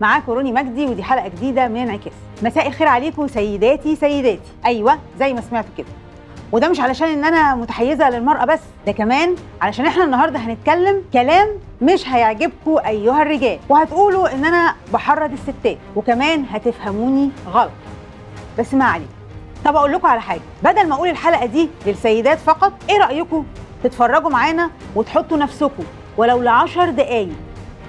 معاكم روني مجدي، ودي حلقه جديده من انعكاس. مساء الخير عليكم سيداتي. ايوه زي ما سمعتوا كده، وده مش علشان ان انا متحيزه للمراه بس، ده كمان علشان احنا النهارده هنتكلم كلام مش هيعجبكم ايها الرجال، وهتقولوا ان انا بحرض الستات، وكمان هتفهموني غلط، بس ما علينا. طب اقول لكم على حاجه، بدل ما اقول الحلقه دي للسيدات فقط، ايه رايكم تتفرجوا معانا وتحطوا نفسكم ولو ل10 دقايق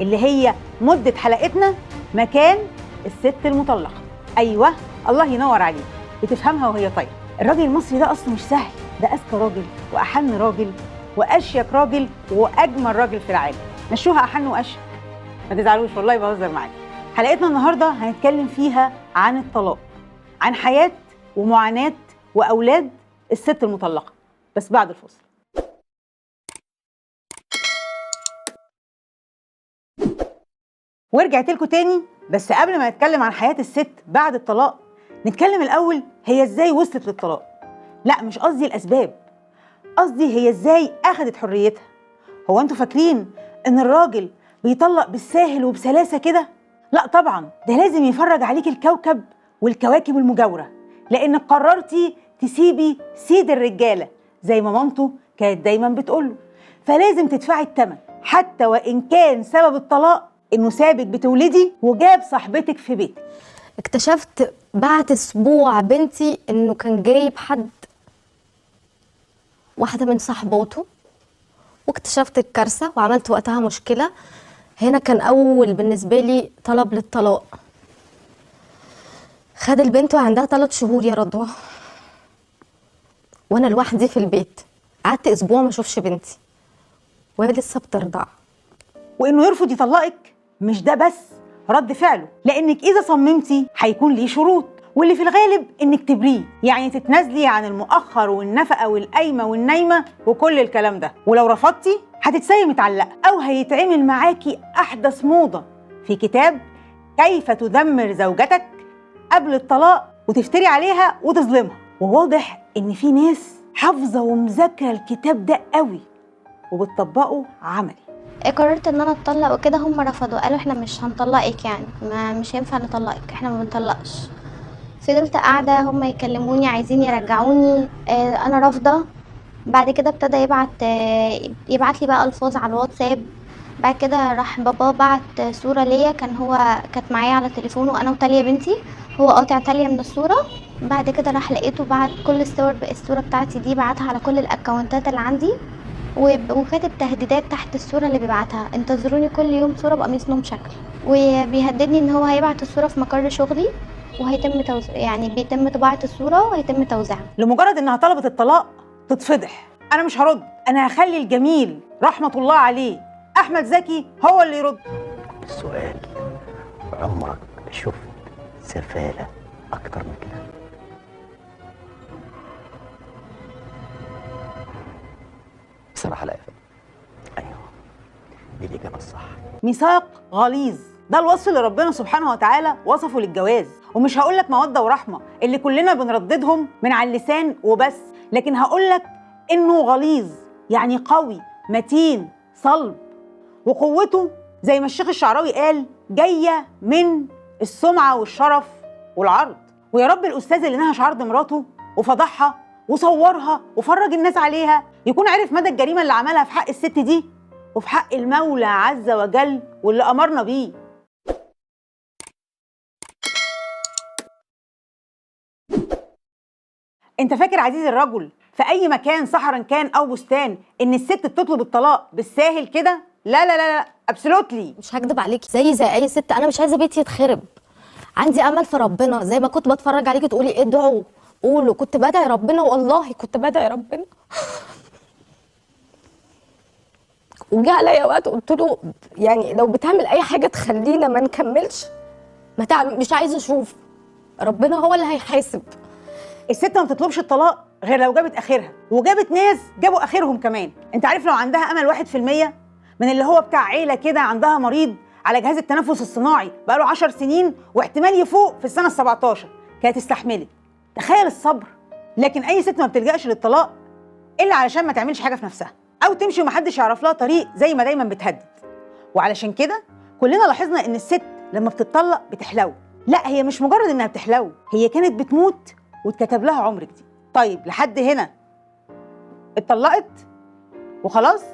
اللي هي مده حلقتنا مكان الست المطلقه؟ ايوه الله ينور عليك، بتفهمها وهي طايره. الراجل المصري ده اصله مش سهل، ده اذكى راجل واحن راجل واشيك راجل واجمل راجل في العالم. مشوها احن واشيك، ما تزعلوش والله بهزر معاكم. حلقتنا النهارده هنتكلم فيها عن الطلاق، عن حياه ومعاناه واولاد الست المطلقه، بس بعد الفاصل. ورجعت لكم تاني، بس قبل ما نتكلم عن حياه الست بعد الطلاق، نتكلم الاول هي ازاي وصلت للطلاق. لا مش قصدي الاسباب، قصدي هي ازاي اخذت حريتها. هو انتوا فاكرين ان الراجل بيطلق بالساهل وبسلاسه كده؟ لا طبعا، ده لازم يفرج عليك الكوكب والكواكب المجاوره، لانك قررتي تسيبي سيد الرجاله زي ما مامته كانت دايما بتقوله، فلازم تدفعي الثمن، حتى وان كان سبب الطلاق انه سابك بتولدي وجاب صاحبتك في بيتك. اكتشفت بعد اسبوع بنتي انه كان جايب واحده من صاحباته، واكتشفت الكارثه وعملت وقتها مشكله. هنا كان اول بالنسبه لي طلب للطلاق. خد البنت وعندها 3 شهور يا رضوى، وانا لوحدي في البيت. قعدت اسبوع ما اشوفش بنتي وهي لسه بترضع. وانه يرفض يطلقك مش ده بس رد فعله، لانك اذا صممتي هيكون ليه شروط، واللي في الغالب انك تبريه، يعني تتنازلي عن المؤخر والنفقه والقايمه والنايمه وكل الكلام ده. ولو رفضتي هتتسيبي متعلقه، او هيتعمل معاكي احدث موضه في كتاب كيف تدمر زوجتك قبل الطلاق، وتفتري عليها وتظلمها. وواضح ان في ناس حافظه ومذاكره الكتاب ده قوي وبتطبقه عملي. قررت ان انا اتطلق وكده، هم رفضوا، قالوا احنا مش هنطلقك، يعني مش هينفع نطلقك، احنا ما بنطلقش. فضلت قاعده، هم يكلموني عايزين يرجعوني، انا رافضه. بعد كده ابتدى يبعت لي بقى الفاظ على الواتساب. بعد كده راح بابا بعت صوره ليا، كانت معايا على تليفونه انا وتاليا بنتي، هو قاطع تاليا من الصوره. بعد كده راح لقيته بعت كل الصوره بتاعتي دي، بعتها على كل الاكونتات اللي عندي، وكاتب تهديدات تحت الصورة اللي بيبعتها: انتظروني كل يوم صورة بقميص نوم شكل. وبيهددني ان هو هيبعت الصورة في مقر شغلي، وهيتم يعني بيتم طباعة الصورة وهيتم توزيعها. لمجرد انها طلبت الطلاق تتفضح. انا مش هرد، انا هخلي الجميل رحمة الله عليه احمد زكي هو اللي يرد. السؤال: عمرك شفت سفالة اكتر من كده؟ بصراحة لا يا فندم. ايوه دي الاجابة الصح. ميثاق غليظ، ده الوصف اللي ربنا سبحانه وتعالى وصفه للجواز. ومش هقولك مودة ورحمة اللي كلنا بنرددهم من على اللسان وبس، لكن هقولك انه غليظ، يعني قوي متين صلب، وقوته زي ما الشيخ الشعراوي قال جاية من السمعة والشرف والعرض. ويا رب الأستاذ اللي نهش عرض مراته وفضحها وصورها وفرج الناس عليها يكون عرف مدى الجريمة اللي عملها في حق الست دي وفي حق المولى عز وجل واللي أمرنا بيه. انت فاكر عزيزي الرجل في أي مكان صحرا كان أو بستان إن الست بتطلب الطلاق بالساهل كده؟ لا لا لا لا، ابسولوتلي. مش هكدب عليكي، زي اي ست انا مش عايزه بيتي يتخرب. عندي امل في ربنا، زي ما كنت بتفرج عليكي تقولي ادعوا قولوا، كنت بدعي ربنا، والله كنت بدعي ربنا. وجه عليا وقت قلت له يعني لو بتعمل اي حاجه تخلينا ما نكملش ما تعمل، مش عايزه اشوف، ربنا هو اللي هيحاسب. الست ما بتطلبش الطلاق غير لو جابت اخرها، وجابت ناس جابوا اخرهم كمان. انت عارف لو عندها امل 1% من اللي هو بتاع عيله كده عندها مريض على جهاز التنفس الصناعي بقاله 10 سنين واحتمال يفوق في السنه ال17، كانت استحملت. تخيل الصبر. لكن اي ست ما بتلجأش للطلاق الا علشان ما تعملش حاجه في نفسها او تمشي ومحدش يعرف لها طريق زي ما دايما بتهدد. وعلشان كده كلنا لاحظنا ان الست لما بتتطلق بتحلو. لا، هي مش مجرد انها بتحلو، هي كانت بتموت واتكتب لها عمر جديد. طيب لحد هنا اتطلقت وخلاص؟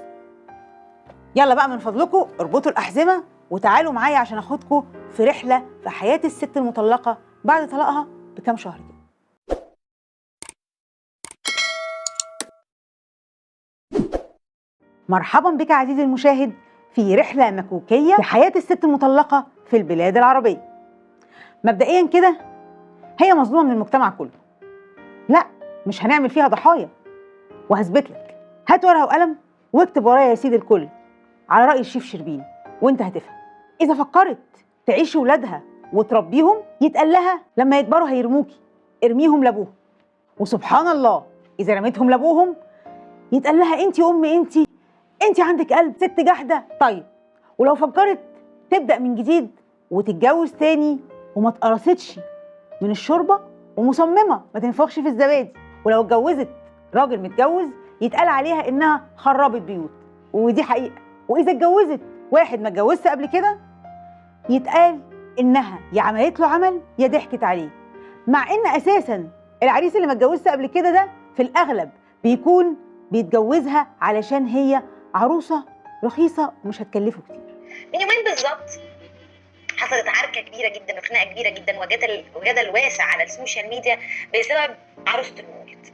يلا بقى من فضلكم اربطوا الأحزمة وتعالوا معايا عشان اخدكم في رحلة في حياة الست المطلقة بعد طلاقها بكام شهر كده. مرحبا بك عزيزي المشاهد في رحلة مكوكية في حياة الست المطلقة في البلاد العربية. مبدئيا كده هي مظلومة من المجتمع كله. لا، مش هنعمل فيها ضحايا، وهثبت لك. هات ورقة وقلم واكتب ورايا يا سيدي الكل على رأي الشيف شربين وانت هتفهم. إذا فكرت تعيشي ولادها وتربيهم يتقال لها لما يكبروا هيرموكي، ارميهم لابوهم. وسبحان الله إذا رميتهم لابوهم يتقال لها انت أمي، انت عندك قلب، ست جحدة. طيب ولو فكرت تبدأ من جديد وتتجوز تاني وما اتقرصتش من الشوربة ومصممة ما تنفخش في الزبادي، ولو اتجوزت راجل متجوز يتقال عليها إنها خربت بيوت، ودي حقيقة. وإذا اتجوزت واحد ما اتجوزش قبل كده يتقال إنها يا عملت له عمل يا ضحكت عليه، مع إن أساساً العريس اللي ما اتجوزش قبل كده ده في الأغلب بيكون بيتجوزها علشان هي عروسة رخيصة ومش هتكلفه كتير. من يومين بالظبط حصلت عركة كبيرة جدا وخناقة كبيرة جدا وجدل واسع على السوشيال ميديا بسبب عروسة المولد،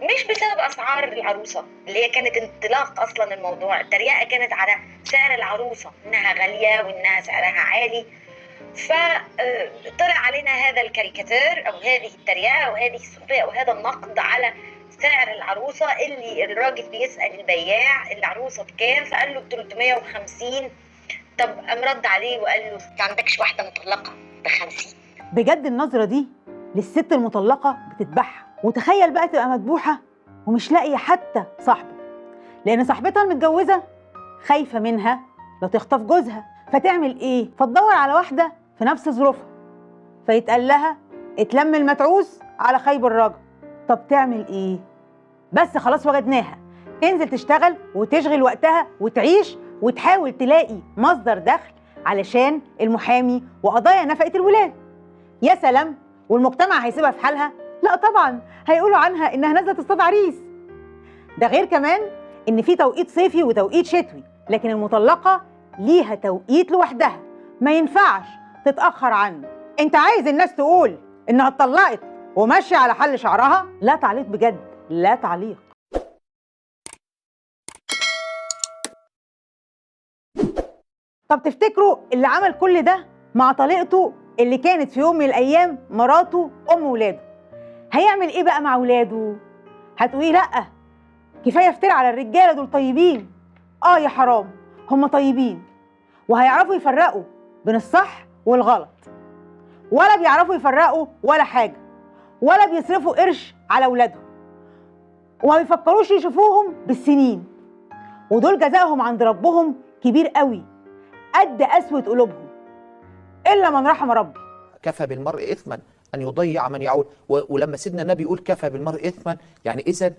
مش بسبب أسعار العروسة اللي هي كانت انطلاق أصلا الموضوع. التريقة كانت على سعر العروسة، إنها غالية وإنها سعرها عالي. فطلع علينا هذا الكاريكاتير أو هذه التريقة وهذه السخرية وهذا النقد على سعر العروسة، اللي الراجل بيسأل البياع العروسة بكام، فقال له ب 350. طب قام رد عليه وقال له انت عندكش واحدة مطلقة ب50؟ بجد النظرة دي للست المطلقة بتتبعها. وتخيل بقى تبقى مذبوحة ومش لاقية حتى صاحبة، لأن صاحبتها المتجوزة خايفة منها لو تخطف جوزها، فتعمل إيه؟ فتدور على واحدة في نفس ظروفها، فيتقال لها اتلم المتعوس على خيب الراجل. طب تعمل إيه؟ بس خلاص وجدناها، تنزل تشتغل وتشغل وقتها وتعيش وتحاول تلاقي مصدر دخل علشان المحامي وقضايا نفقة الولاد. يا سلام، والمجتمع هيسيبها في حالها؟ لا طبعا، هيقولوا عنها انها نازله تصطاد عريس. ده غير كمان ان في توقيت صيفي وتوقيت شتوي، لكن المطلقه ليها توقيت لوحدها ما ينفعش تتاخر عنه. انت عايز الناس تقول انها اتطلقت وماشيه على حل شعرها؟ لا تعليق بجد، لا تعليق. طب تفتكروا اللي عمل كل ده مع طليقته اللي كانت في يوم من الايام مراته ام ولاده هيعمل ايه بقى مع ولاده؟ هتقولي لا كفايه افتري على الرجاله، دول طيبين. يا حرام، هم طيبين وهيعرفوا يفرقوا بين الصح والغلط، ولا بيعرفوا يفرقوا ولا حاجه، ولا بيصرفوا قرش على ولادهم، وما بيفكروش يشوفوهم بالسنين، ودول جزائهم عند ربهم كبير قوي قد قسوة قلوبهم، إلا من رحم ربي. كفى بالمرء إثما أن يضيع من يعول. ولما سيدنا النبي يقول كفى بالمرء إثما، يعني إذن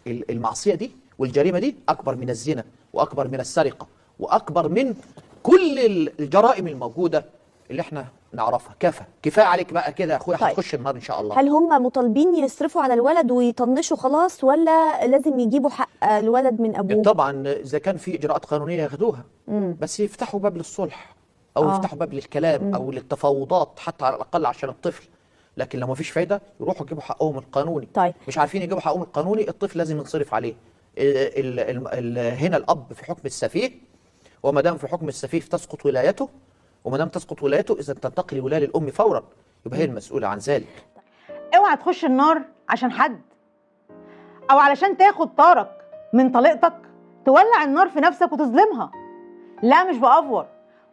المعصية دي والجريمة دي أكبر من الزنا وأكبر من السرقة وأكبر من كل الجرائم الموجودة اللي احنا نعرفها. كفاية عليك بقى كده يا أخويا، هتخش النار إن شاء الله. هل هم مطالبين يصرفوا على الولد ويطنشوا خلاص، ولا لازم يجيبوا حق الولد من أبوه؟ طبعا إذا كان في إجراءات قانونية ياخدوها، بس يفتحوا باب للصلح أو يفتحوا باب للكلام أو للتفاوضات حتى على الأقل عشان الطفل. لكن لو ما فيش فايدة يروحوا يجيبوا حقهم القانوني. طيب. مش عارفين يجيبوا حقهم القانوني، الطفل لازم ينصرف عليه. هنا الأب في حكم السفيه، وما دام في حكم السفيه تسقط ولايته، وما دام تسقط ولايته إذا تنتقل الولاية للأم فورا، يبقى هي المسؤولة عن ذلك. اوعى تخش النار عشان حد، أو علشان تاخد طارك من طليقتك تولع النار في نفسك وتظلمها. لا مش بأفور،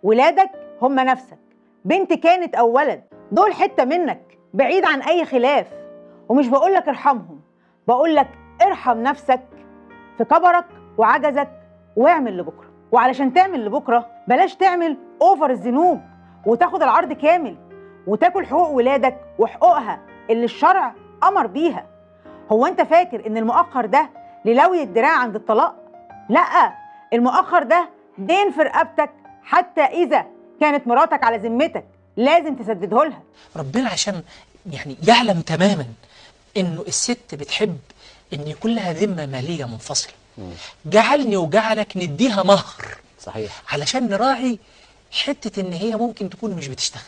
ولادك هم نفسك، بنت كانت أو ولد، دول حتة منك بعيد عن أي خلاف. ومش بقولك ارحمهم، بقولك ارحم نفسك في كبرك وعجزك واعمل لبكرة. وعلشان تعمل لبكرة بلاش تعمل اوفر الذنوب وتاخد العرض كامل وتاكل حقوق ولادك وحقوقها اللي الشرع أمر بيها. هو انت فاكر ان المؤخر ده للوي الدراع عند الطلاق؟ لا، المؤخر ده دين في رقبتك حتى إذا كانت مراتك على ذمتك لازم تسدده لها. ربنا عشان يعني يعلم تماما انه الست بتحب ان يكون لها ذمه ماليه منفصله، جعلني وجعلك نديها مهر صحيح. علشان نراعي حته ان هي ممكن تكون مش بتشتغل،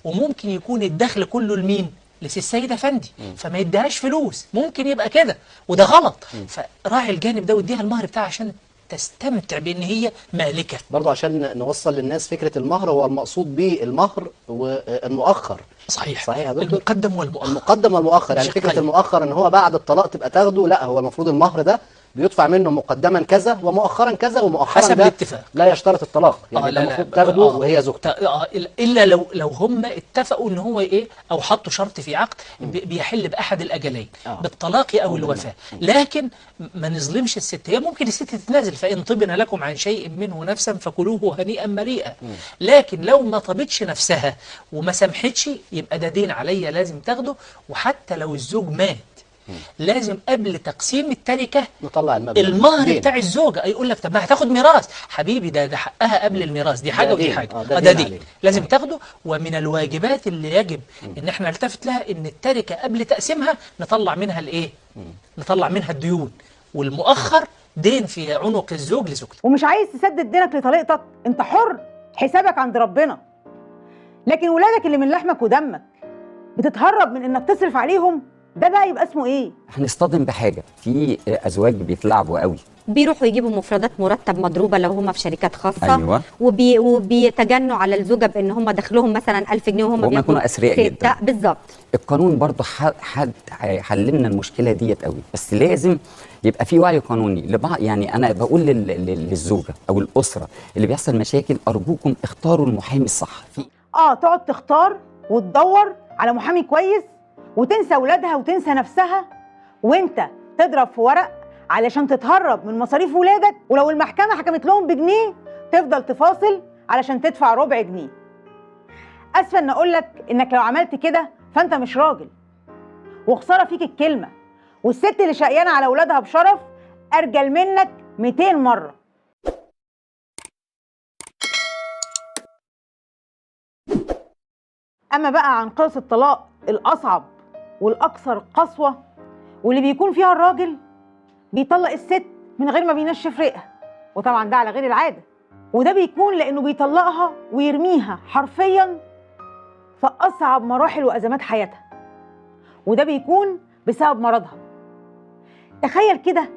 وممكن يكون الدخل كله لمين؟ للسيد افندي، فما يديهاش فلوس، ممكن يبقى كده وده غلط. فراعي الجانب ده واديها المهر بتاعها عشان تستمتع بان هي مالكه. برضو عشان نوصل للناس فكرة المهر، هو المقصود به المهر والمؤخر. صحيح. صحيح يا دكتور؟ المقدم والمؤخر. المقدم والمؤخر، يعني فكرة المؤخر ان هو بعد الطلاق تبقى تاخده، لا هو المفروض المهر ده بيدفع منه مقدما كذا ومؤخرا كذا، ومؤخرا حسب ده الاتفاق. لا يشترط الطلاق، يعني لا المفروض تاخده وهي زوجته. الا لو هم اتفقوا ان هو ايه، او حطوا شرط في عقد بيحل باحد الاجلين، بالطلاق او الوفاه. لكن ما نظلمش الست، هي ممكن الست تتنازل، فان طبن لكم عن شيء منه نفسا فكلوه هنيئا مريئا. لكن لو ما طبتش نفسها وما سمحتش يبقى ده دين عليا لازم تاخده. وحتى لو الزوج مات لازم قبل تقسيم التركه نطلع المهر دين. بتاع الزوجه. يقول لك طب ما هتاخد ميراث حبيبي، ده حقها قبل الميراث، دي حاجه ودي حاجه، ده دين لازم تاخده. ومن الواجبات اللي يجب ان احنا نلتفت لها ان التركه قبل تقسيمها نطلع منها الايه؟ نطلع منها الديون، والمؤخر دين في عنق الزوج لزوجته. ومش عايز تسدد دينك لطليقتك، انت حر، حسابك عند ربنا. لكن ولادك اللي من لحمك ودمك بتتهرب من انك تصرف عليهم، ده بقى يبقى اسمه ايه؟ هنصطدم بحاجه، في ازواج بيتلعبوا قوي، بيروحوا يجيبوا مفردات مرتب مضروبه لو هم في شركات خاصه. أيوة. وبيتجنوا على الزوجه بان هم دخلهم مثلا 1000 جنيه وهم يكونوا اثرياء جدا. بالظبط. القانون برضه حللنا المشكله ديت قوي، بس لازم يبقى في وعي قانوني لبعض. يعني انا بقول للزوجه او الاسره اللي بيحصل مشاكل، ارجوكم اختاروا المحامي الصح. تقعد تختار وتدور على محامي كويس وتنسى ولادها وتنسى نفسها، وانت تضرب في ورق علشان تتهرب من مصاريف ولادك، ولو المحكمة حكمت لهم بجنيه تفضل تفاصل علشان تدفع ربع جنيه. اسفة ان اقولك انك لو عملت كده فانت مش راجل، وخسارة فيك الكلمة. والست اللي شقيانة على ولادها بشرف ارجل منك 200 مرة. اما بقى عن قصة الطلاق الاصعب والاكثر قسوة، واللي بيكون فيها الراجل بيطلق الست من غير ما بينشف ريقها، وطبعا ده على غير العاده، وده بيكون لانه بيطلقها ويرميها حرفيا في اصعب مراحل وازمات حياتها، وده بيكون بسبب مرضها. تخيل كده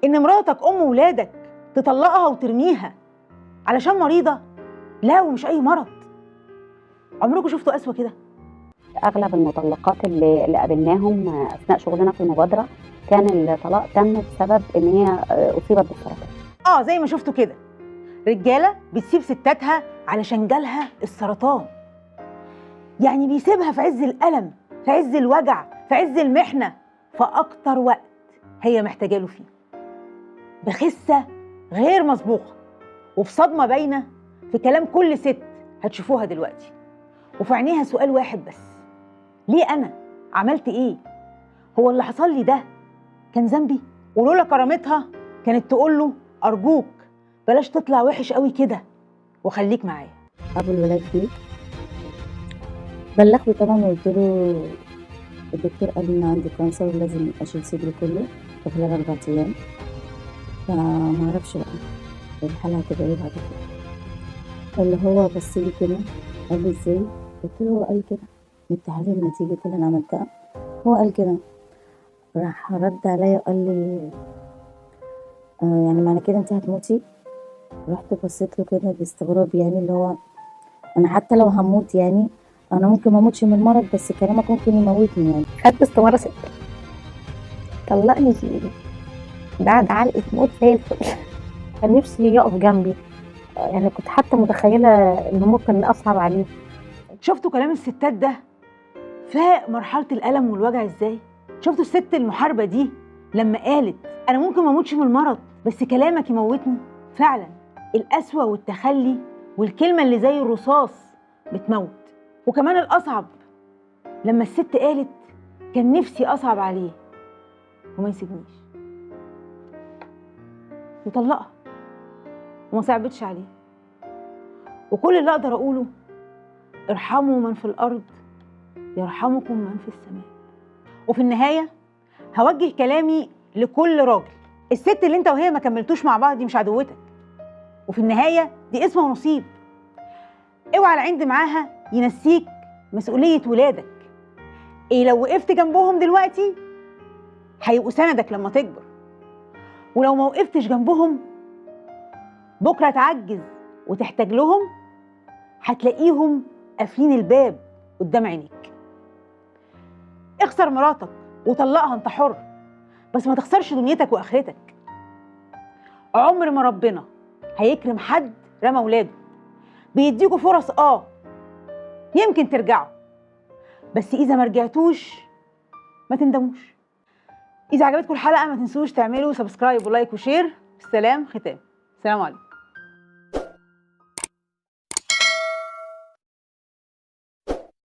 ان مراتك ام ولادك تطلقها وترميها علشان مريضه. لا، ومش اي مرض. عمركم شفتوا قسوه كده؟ اغلب المطلقات اللي قابلناهم اثناء شغلنا في المبادره كان الطلاق تم بسبب ان هي اصيبت بالسرطان. زي ما شفتوا كده، رجاله بتسيب ستاتها علشان جالها السرطان. يعني بيسيبها في عز الالم، في عز الوجع، في عز المحنه، في اكتر وقت هي محتاجه له فيه، بخسه غير مسبوقه، وفي صدمه باينه في كلام كل ست هتشوفوها دلوقتي، وفي عينيها سؤال واحد بس: ليه انا؟ عملت ايه؟ هو اللي حصل لي ده كان ذنبي؟ ولولا كرامتها كانت تقول له: ارجوك بلاش تطلع وحش قوي كده وخليك معايا. ابو الولاد دي بلغته طبعا وقلت له الدكتور قال لي ان عندي كانسر ولازم اشيل صدري كله في خلال 4 ايام، فما اعرفش بقى الحاله هتبقى ايه بعد كده. اللي هو بص لي كده قال لي ازاي؟ قلت له هو قال كده بالتحاليل النتيجه اللي انا عملتها هو قال كده. راح رد عليا وقال لي يعني معنى كده انت هتموتي؟ رحت بصيت له كده باستغراب، يعني اللي هو انا حتى لو هموت يعني انا ممكن ما اموتش من المرض، بس كلامك ممكن يموتني. يعني خدت استمارة 6 طلقني بعد علقة موت زي الفل. كان نفسي يقف جنبي، يعني كنت حتى متخيلة انه ممكن اصعب عليه. شفتوا كلام الستات ده فاق مرحلة الألم والوجع ازاي؟ شفتوا الست المحاربة دي لما قالت أنا ممكن ما اموتش من المرض بس كلامك يموتني؟ فعلا القسوة والتخلي والكلمة اللي زي الرصاص بتموت. وكمان الأصعب لما الست قالت كان نفسي أصعب عليه وما يسيبنيش، وطلقها وما صعبتش عليه، وكل اللي اقدر اقوله ارحموا من في الارض يرحمكم من في السماء. وفي النهايه هوجه كلامي لكل راجل، الست اللي انت وهي ما كملتوش مع بعض دي مش عدوتك، وفي النهايه دي اسم ونصيب. اوعى العند معاها ينسيك مسؤوليه ولادك. ايه لو وقفت جنبهم دلوقتي هيبقوا سندك لما تكبر، ولو ما وقفتش جنبهم بكره تعجز وتحتاج لهم هتلاقيهم قافلين الباب قدام عينيك. اخسر مراتك وطلقها، انت حر، بس ما تخسرش دنيتك واخرتك. عمر ما ربنا هيكرم حد رمى ولاده. بيديكوا فرص يمكن ترجعوا، بس اذا ما رجعتوش ما تندموش. اذا عجبتكم الحلقه ما تنسوش تعملوا سبسكرايب ولايك وشير. السلام ختام. السلام عليكم.